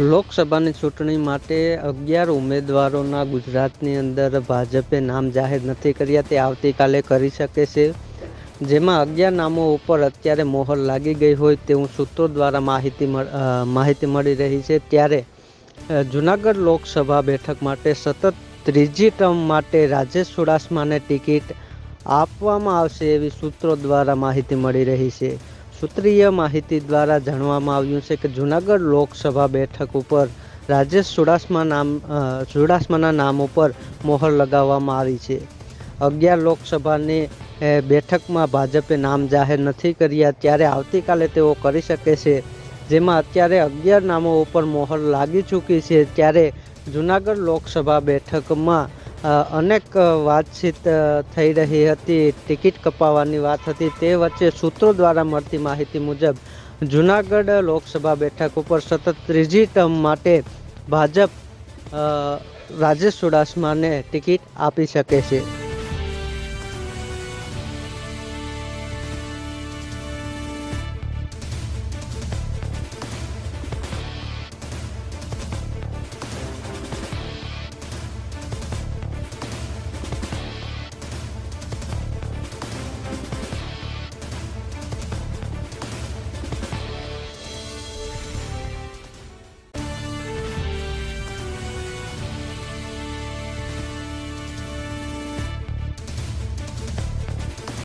લોકસભાની ચૂંટણી માટે 11 ઉમેદવારોના ગુજરાતની અંદર ભાજપે નામ જાહેર નથી કર્યા. તે આવતીકાલે કરી શકે છે. જેમાં 11 નામો ઉપર અત્યારે મોહર લાગી ગઈ હોય તેવું સૂત્રો દ્વારા માહિતી મળી રહી છે. ત્યારે જૂનાગઢ લોકસભા બેઠક માટે સતત ત્રીજી ટર્મ માટે રાજેશ ચુડાસમાને ટિકિટ આપવામાં આવશે એવી સૂત્રો દ્વારા માહિતી મળી રહી છે. સૂત્રીય માહિતી દ્વારા જાણવામાં આવ્યું છે કે જૂનાગઢ લોકસભા બેઠક ઉપર રાજેશ ચુડાસમાના નામ ઉપર મોહર લગાવવામાં આવી છે. 11 લોકસભાની બેઠકમાં ભાજપે નામ જાહેર નથી કર્યા, ત્યારે આવતીકાલે તેઓ કરી શકે છે. જેમાં અત્યારે 11 નામો ઉપર મોહર લાગી ચૂકી છે. ત્યારે જૂનાગઢ લોકસભા બેઠકમાં અનેક વાતચીત થઈ રહી હતી, ટિકિટ કપાવવાની વાત હતી. તે વચ્ચે સૂત્રો દ્વારા મળતી માહિતી મુજબ જૂનાગઢ લોકસભા બેઠક ઉપર સતત ત્રીજી ટર્મ માટે ભાજપ રાજેશ ચુડાસમાને ટિકિટ આપી શકે છે.